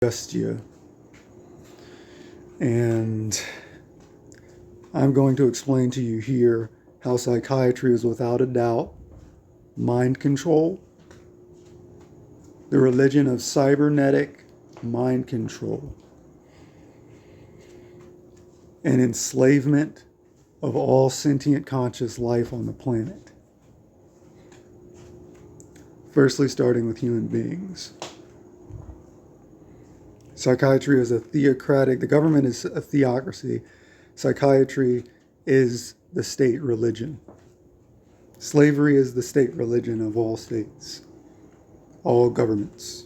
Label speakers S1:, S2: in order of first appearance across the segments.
S1: Just you. And I'm going to explain to you here how psychiatry is without a doubt mind control, the religion of cybernetic mind control, and enslavement of all sentient conscious life on the planet. Firstly, starting with human beings. Psychiatry is a theocratic, the government is a theocracy. Psychiatry is the state religion. Slavery is the state religion of all states, all governments,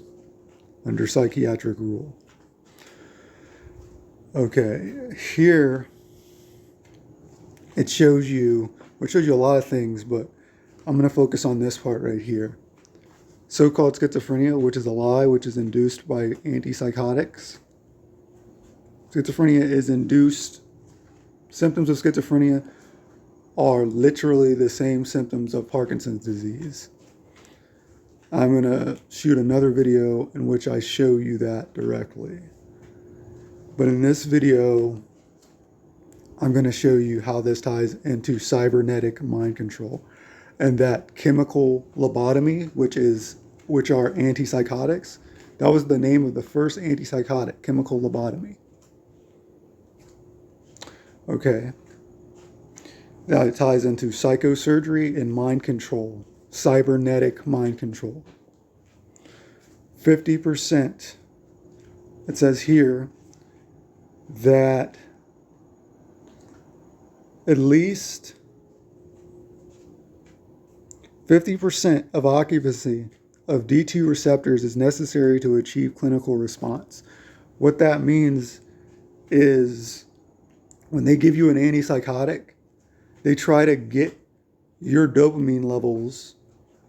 S1: under psychiatric rule. Okay, here it shows you a lot of things, but I'm going to focus on this part right here. So-called schizophrenia, which is a lie, which is induced by antipsychotics. Schizophrenia is induced. Symptoms of schizophrenia are literally the same symptoms of Parkinson's disease. I'm going to shoot another video in which I show you that directly. But in this video, I'm going to show you how this ties into cybernetic mind control. And that chemical lobotomy, which are antipsychotics, that was the name of the first antipsychotic, chemical lobotomy. Okay. That ties into psychosurgery and mind control, cybernetic mind control. 50%, it says here that at least 50% of occupancy of D2 receptors is necessary to achieve clinical response. What that means is when they give you an antipsychotic, they try to get your dopamine levels,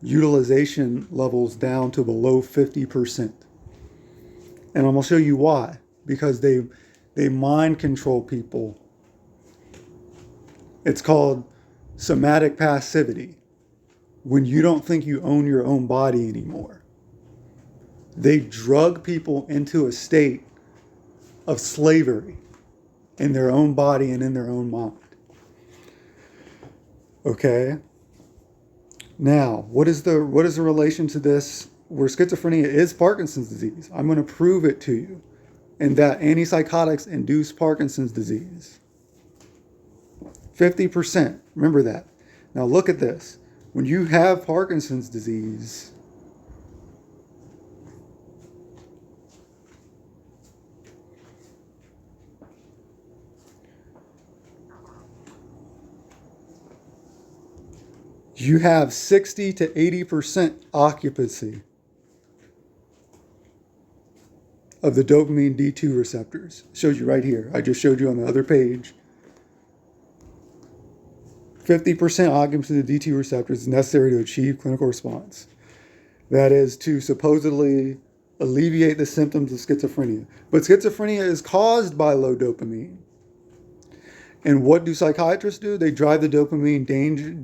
S1: utilization levels down to below 50%. And I'm going to show you why. Because they mind control people. It's called somatic passivity. When you don't think you own your own body anymore. They drug people into a state of slavery in their own body and in their own mind. Okay? Now, what is the relation to this where schizophrenia is Parkinson's disease? I'm going to prove it to you. And that antipsychotics induce Parkinson's disease. 50%. Remember that. Now look at this. When you have Parkinson's disease, you have 60 to 80% occupancy of the dopamine D2 receptors. It shows you right here. I just showed you on the other page. 50% occupancy of the D2 receptors is necessary to achieve clinical response. That is to supposedly alleviate the symptoms of schizophrenia. But schizophrenia is caused by low dopamine. And what do psychiatrists do? They drive the dopamine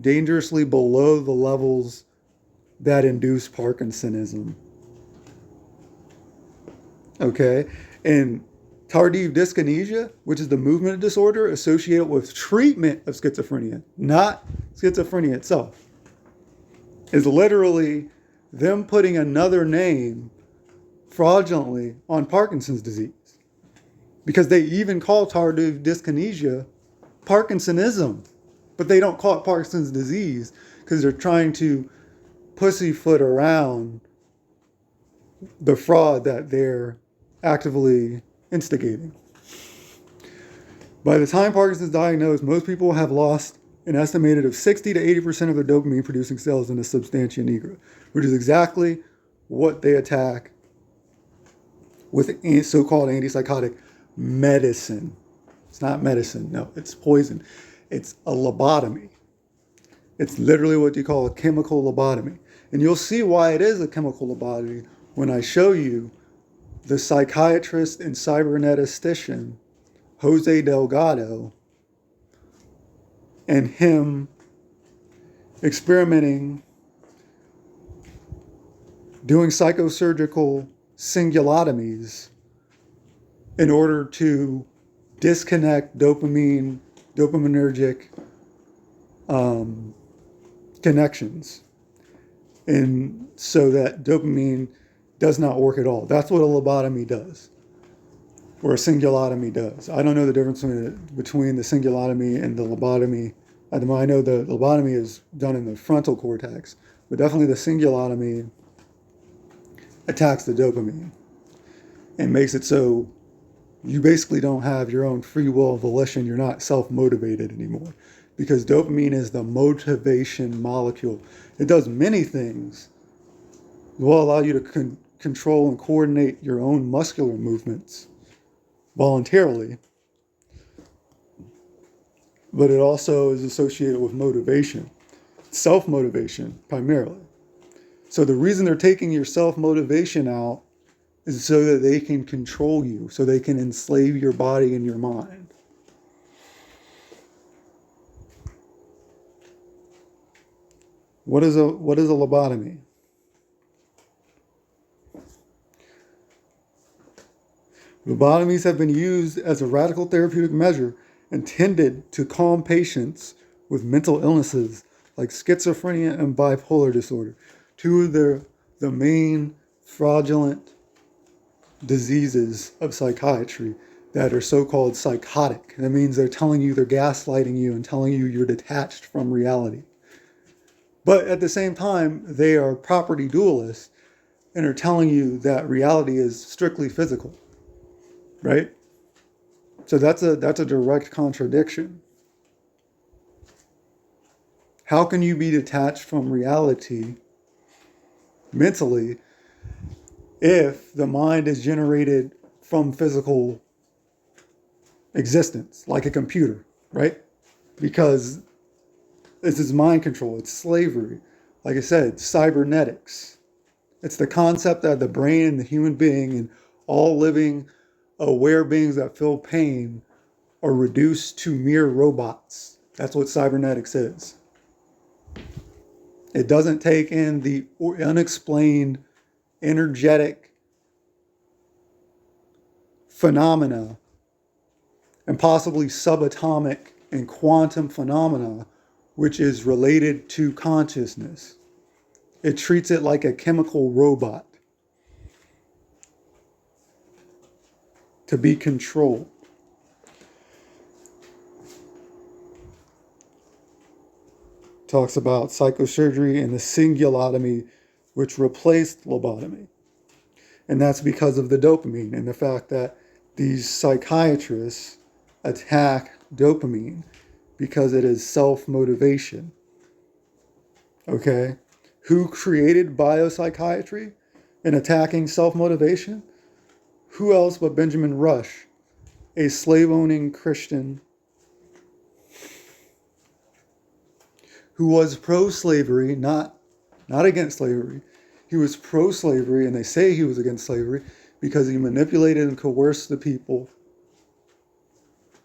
S1: dangerously below the levels that induce Parkinsonism. Okay? And tardive dyskinesia, which is the movement disorder associated with treatment of schizophrenia, not schizophrenia itself, is literally them putting another name fraudulently on Parkinson's disease. Because they even call tardive dyskinesia Parkinsonism, but they don't call it Parkinson's disease because they're trying to pussyfoot around the fraud that they're actively instigating. By the time Parkinson's is diagnosed, most people have lost an estimated of 60 to 80% of their dopamine producing cells in the substantia nigra, which is exactly what they attack with so-called antipsychotic medicine. It's not medicine, no, it's poison. It's a lobotomy. It's literally what you call a chemical lobotomy. And you'll see why it is a chemical lobotomy when I show you the psychiatrist and cyberneticistician, Jose Delgado, and him experimenting, doing psychosurgical cingulotomies in order to disconnect dopaminergic connections, and so that dopamine does not work at all. That's what a lobotomy does, or a cingulotomy does. I don't know the difference between the cingulotomy and the lobotomy. I know the lobotomy is done in the frontal cortex, but definitely the cingulotomy attacks the dopamine and makes it so you basically don't have your own free will volition. You're not self-motivated anymore, because dopamine is the motivation molecule. It does many things. It will allow you to control and coordinate your own muscular movements voluntarily, but it also is associated with motivation, self-motivation primarily. So the reason they're taking your self-motivation out is so that they can control you, so they can enslave your body and your mind. What is a lobotomy? Lobotomies have been used as a radical therapeutic measure intended to calm patients with mental illnesses like schizophrenia and bipolar disorder, two of the main fraudulent diseases of psychiatry that are so-called psychotic. That means they're telling you, they're gaslighting you and telling you you're detached from reality. But at the same time, they are property dualists and are telling you that reality is strictly physical, right? So that's a direct contradiction. How can you be detached from reality mentally if the mind is generated from physical existence, like a computer, right? Because this is mind control, it's slavery. Like I said, cybernetics. It's the concept that the brain and the human being and all living, aware beings that feel pain are reduced to mere robots. That's what cybernetics is. It doesn't take in the unexplained energetic phenomena and possibly subatomic and quantum phenomena, which is related to consciousness. It treats it like a chemical robot to be controlled. Talks about psychosurgery and the cingulotomy, which replaced lobotomy. And that's because of the dopamine and the fact that these psychiatrists attack dopamine because it is self-motivation. Okay? Who created biopsychiatry and attacking self-motivation? Who else but Benjamin Rush, a slave-owning Christian who was pro-slavery, not against slavery. He was pro-slavery, and they say he was against slavery because he manipulated and coerced the people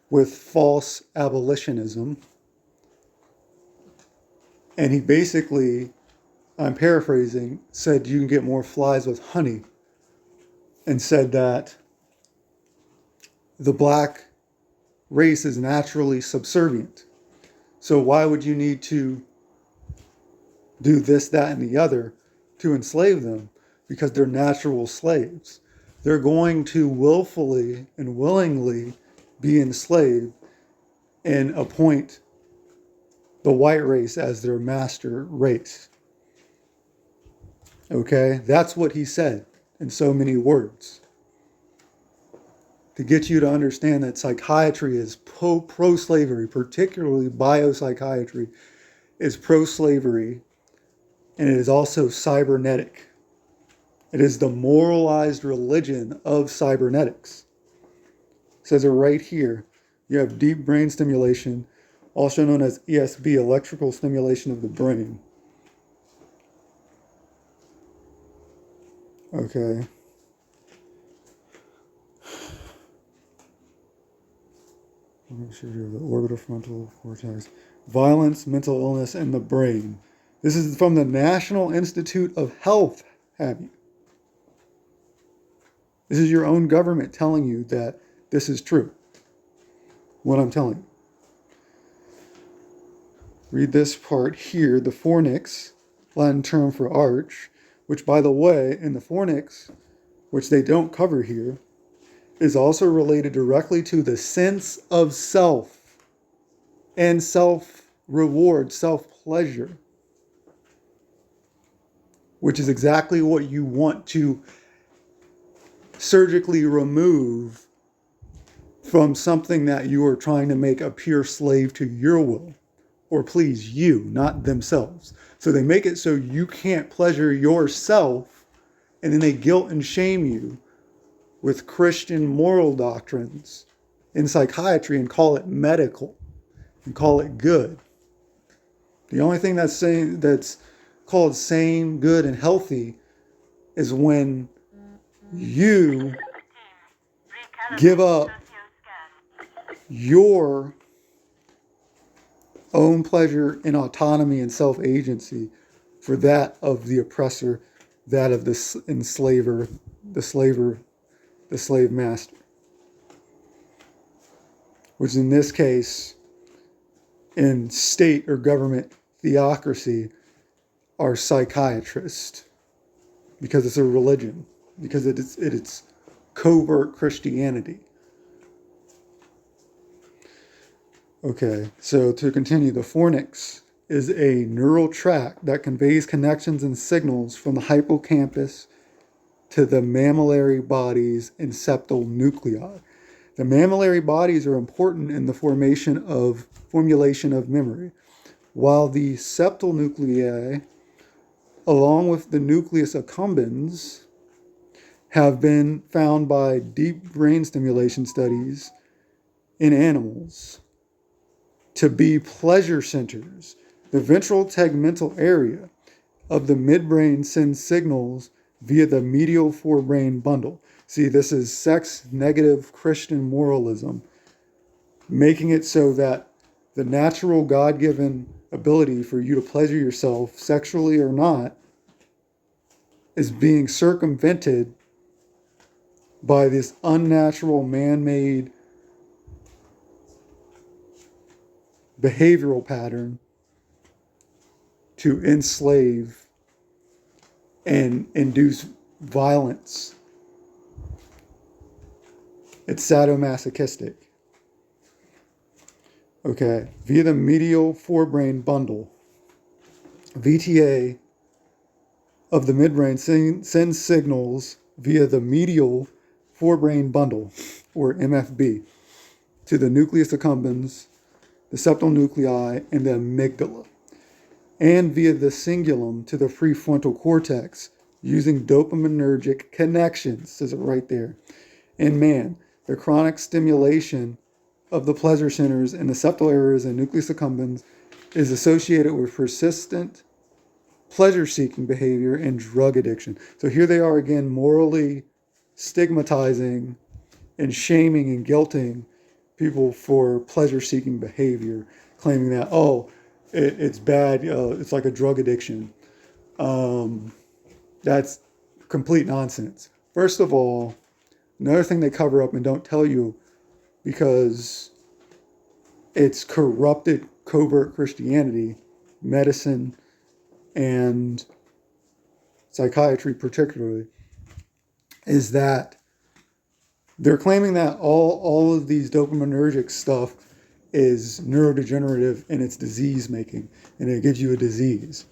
S1: with false abolitionism. And he basically, I'm paraphrasing, said you can get more flies with honey, and said that the black race is naturally subservient. So why would you need to do this, that, and the other to enslave them? Because they're natural slaves. They're going to willfully and willingly be enslaved and appoint the white race as their master race. Okay? That's what he said in so many words. To get you to understand that psychiatry is pro-slavery, particularly biopsychiatry, is pro-slavery, and it is also cybernetic. It is the moralized religion of cybernetics. It says it right here. You have deep brain stimulation, also known as ESB, electrical stimulation of the brain. Okay. Make sure you have the orbitofrontal cortex. Violence, mental illness, and the brain. This is from the National Institute of Health, have you? This is your own government telling you that this is true. What I'm telling you. Read this part here, the fornix, Latin term for arch, which, by the way, in the fornix, which they don't cover here, is also related directly to the sense of self and self-reward, self-pleasure, which is exactly what you want to surgically remove from something that you are trying to make a pure slave to your will or please you, not themselves. So they make it so you can't pleasure yourself, and then they guilt and shame you with Christian moral doctrines in psychiatry and call it medical and call it good. The only thing that's called sane, good, and healthy is when you give up your own pleasure and autonomy and self-agency for that of the oppressor, that of the enslaver, the slave master. Which in this case, in state or government theocracy, are psychiatrists. Because it's a religion. Because it's covert Christianity. Okay, so to continue, the fornix is a neural tract that conveys connections and signals from the hippocampus to the mammillary bodies and septal nuclei. The mammillary bodies are important in the formulation of memory, while the septal nuclei, along with the nucleus accumbens, have been found by deep brain stimulation studies in animals to be pleasure centers. The ventral tegmental area of the midbrain sends signals via the medial forebrain bundle. See, this is sex-negative Christian moralism, making it so that the natural God-given ability for you to pleasure yourself, sexually or not, is being circumvented by this unnatural, man-made behavioral pattern to enslave and induce violence. It's sadomasochistic. Okay, via the medial forebrain bundle, VTA of the midbrain sends signals via the medial forebrain bundle, or MFB, to the nucleus accumbens, the septal nuclei, and the amygdala, and via the cingulum to the prefrontal cortex using dopaminergic connections, says it right there. In man, the chronic stimulation of the pleasure centers in the septal areas and nucleus accumbens is associated with persistent pleasure-seeking behavior and drug addiction. So here they are again, morally stigmatizing and shaming and guilting people for pleasure-seeking behavior, claiming that, it's bad, it's like a drug addiction. That's complete nonsense. First of all, another thing they cover up and don't tell you, because it's corrupted covert Christianity, medicine, and psychiatry particularly, is that they're claiming that all of these dopaminergic stuff is neurodegenerative and it's disease making and it gives you a disease.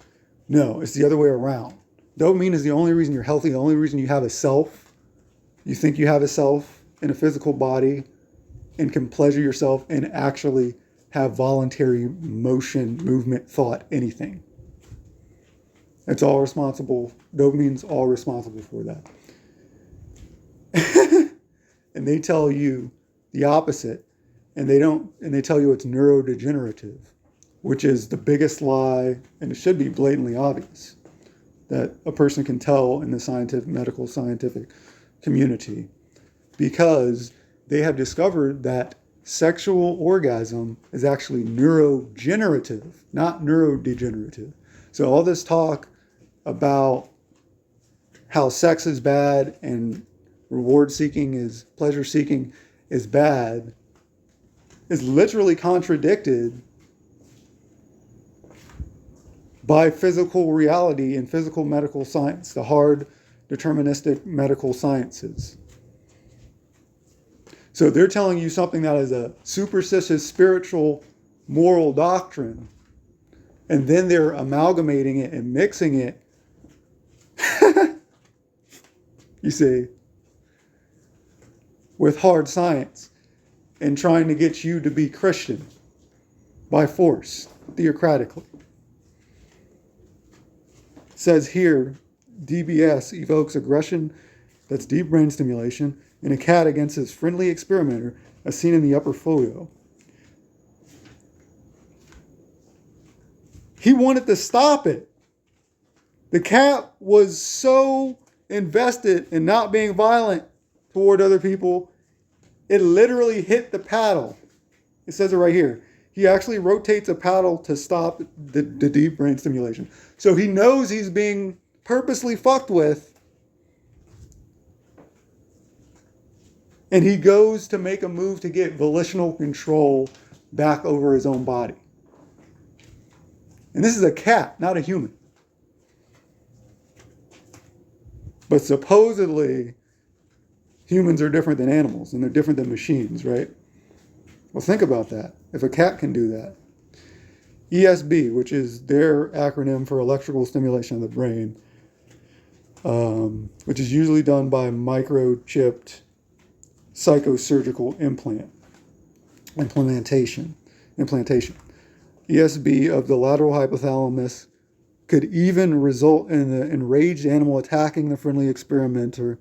S1: No, it's the other way around. Dopamine is the only reason you're healthy, the only reason you have a self. You think you have a self in a physical body and can pleasure yourself and actually have voluntary motion, movement, thought, anything. It's all responsible. Dopamine's all responsible for that. And they tell you the opposite, and they tell you it's neurodegenerative, which is the biggest lie, and it should be blatantly obvious that a person can tell in the medical scientific community, because they have discovered that sexual orgasm is actually neurogenerative, not neurodegenerative. So all this talk about how sex is bad and reward seeking is pleasure seeking is bad is literally contradicted by physical reality and physical medical science, the hard deterministic medical sciences. So they're telling you something that is a superstitious spiritual moral doctrine, and then they're amalgamating it and mixing it. You see, with hard science and trying to get you to be Christian by force, theocratically. It says here, DBS evokes aggression, that's deep brain stimulation, in a cat against his friendly experimenter, as seen in the upper folio. He wanted to stop it. The cat was so invested in not being violent toward other people, it literally hit the paddle. It says it right here. He actually rotates a paddle to stop the deep brain stimulation. So he knows he's being purposely fucked with, and he goes to make a move to get volitional control back over his own body. And this is a cat, not a human. But supposedly, humans are different than animals, and they're different than machines, right? Well, think about that. If a cat can do that. ESB, which is their acronym for electrical stimulation of the brain, which is usually done by microchipped psychosurgical implantation. ESB of the lateral hypothalamus could even result in the enraged animal attacking the friendly experimenter.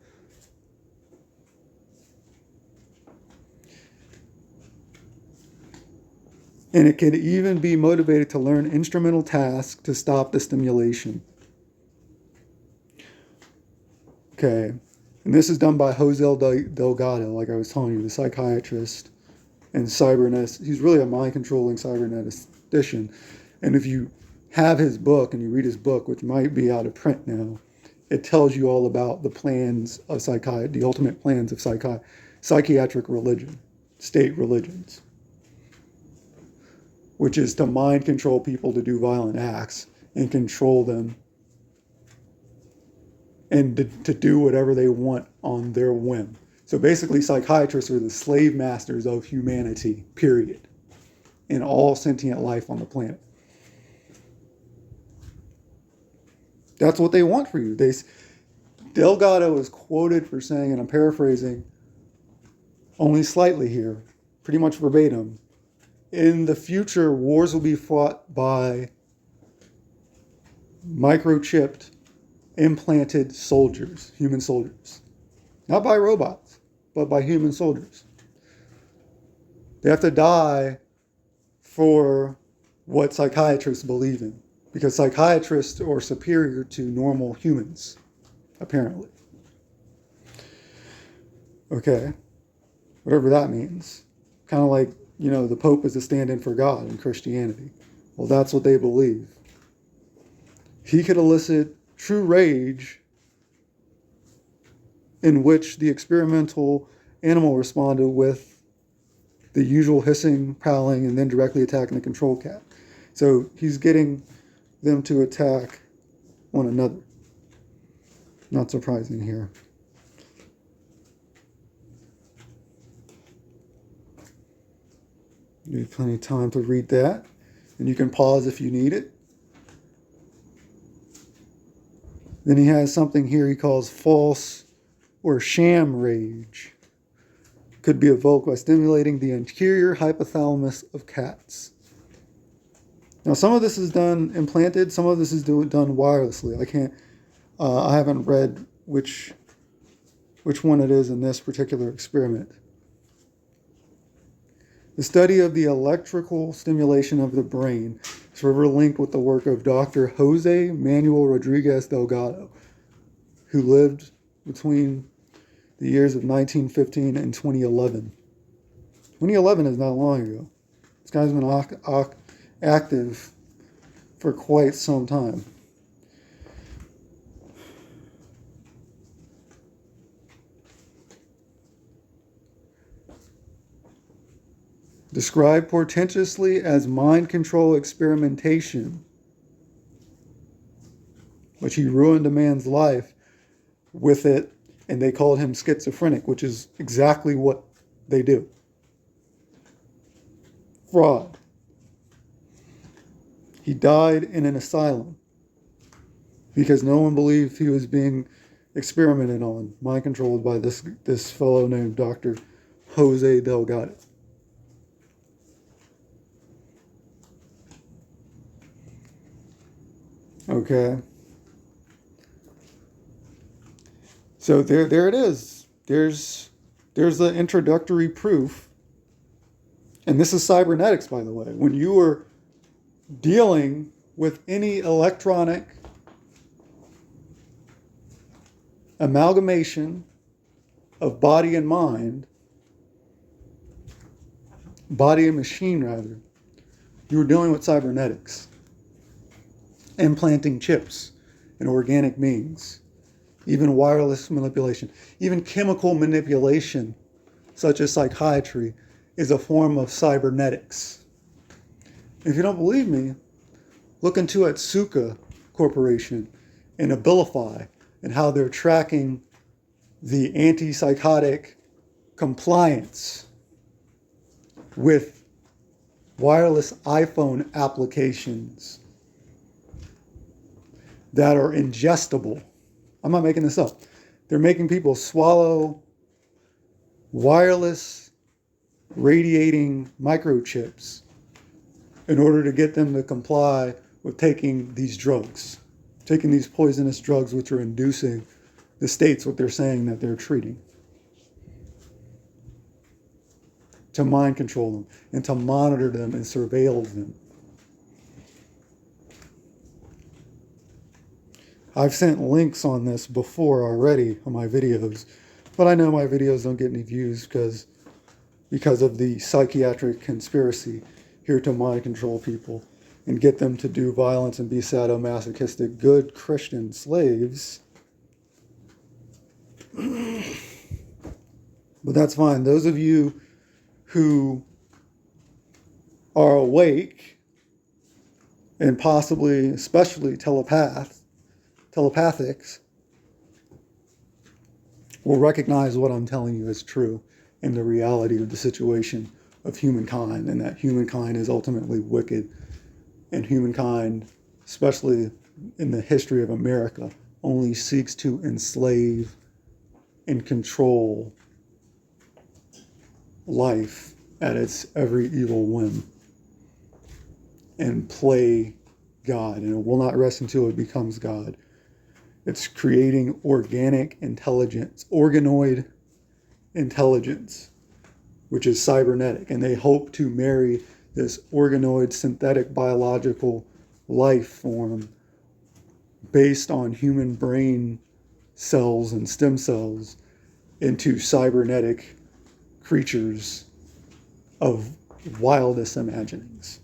S1: And it could even be motivated to learn instrumental tasks to stop the stimulation. Okay. And this is done by Jose Delgado, like I was telling you, the psychiatrist and cybernetic. He's really a mind-controlling cyberneticistician. And if you have his book and you read his book, which might be out of print now, it tells you all about the plans of the ultimate plans of psychiatric religion, state religions, which is to mind control people to do violent acts and control them and to do whatever they want on their whim. So basically, psychiatrists are the slave masters of humanity, period, in all sentient life on the planet. That's what they want for you. Delgado is quoted for saying, and I'm paraphrasing only slightly here, pretty much verbatim, in the future, wars will be fought by microchipped, implanted soldiers, human soldiers. Not by robots, but by human soldiers. They have to die for what psychiatrists believe in, because psychiatrists are superior to normal humans, apparently. Okay, whatever that means. Kind of like, the Pope is a stand-in for God in Christianity. Well, that's what they believe. He could elicit true rage in which the experimental animal responded with the usual hissing, prowling, and then directly attacking the control cat. So he's getting them to attack one another. Not surprising here. You have plenty of time to read that, and you can pause if you need it. Then he has something here he calls false or sham rage. Could be evoked by stimulating the anterior hypothalamus of cats. Now, some of this is done implanted, some of this is done wirelessly. I haven't read which one it is in this particular experiment. The study of the electrical stimulation of the brain is forever linked with the work of Dr. Jose Manuel Rodriguez Delgado, who lived between the years of 1915 and 2011. 2011 is not long ago. This guy's been active for quite some time. described portentously as mind control experimentation, which he ruined a man's life with it, and they called him schizophrenic, which is exactly what they do. Fraud. He died in an asylum because no one believed he was being experimented on, mind controlled by this fellow named Dr. Jose Delgado. Okay. So there it is. There's the introductory proof. And this is cybernetics, by the way. When you are dealing with any electronic amalgamation of body and mind, body and machine rather, you are dealing with cybernetics. Implanting chips in organic beings, even wireless manipulation, even chemical manipulation, such as psychiatry, is a form of cybernetics. If you don't believe me, look into Atsuka Corporation and Abilify and how they're tracking the antipsychotic compliance with wireless iPhone applications that are ingestible. I'm not making this up. They're making people swallow wireless radiating microchips in order to get them to comply with taking these drugs, taking these poisonous drugs which are inducing the states what they're saying that they're treating, to mind control them and to monitor them and surveil them. I've sent links on this before already on my videos, but I know my videos don't get any views because of the psychiatric conspiracy here to mind control people and get them to do violence and be sadomasochistic good Christian slaves. But that's fine. Those of you who are awake and possibly, especially telepathics, will recognize what I'm telling you is true and the reality of the situation of humankind, and that humankind is ultimately wicked, and humankind, especially in the history of America, only seeks to enslave and control life at its every evil whim and play God, and it will not rest until it becomes God. It's creating organic intelligence, organoid intelligence, which is cybernetic. And they hope to marry this organoid synthetic biological life form based on human brain cells and stem cells into cybernetic creatures of wildest imaginings.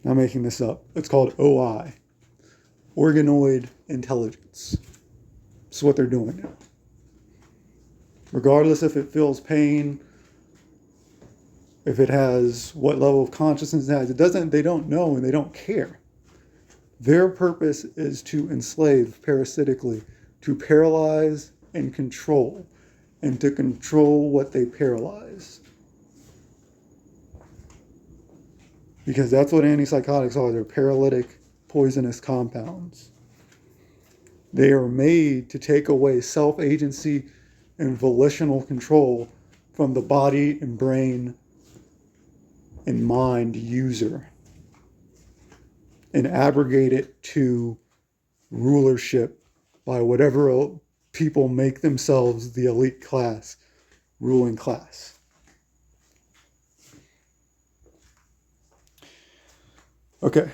S1: I'm making this up. It's called OI. Organoid Intelligence. It's what they're doing now. Regardless if it feels pain, if it has what level of consciousness it has, they don't know and they don't care. Their purpose is to enslave parasitically, to paralyze and control, and to control what they paralyze. Because that's what antipsychotics are. They're paralytic, poisonous compounds. They are made to take away self-agency and volitional control from the body and brain and mind user and abrogate it to rulership by whatever people make themselves the elite class, ruling class. Okay.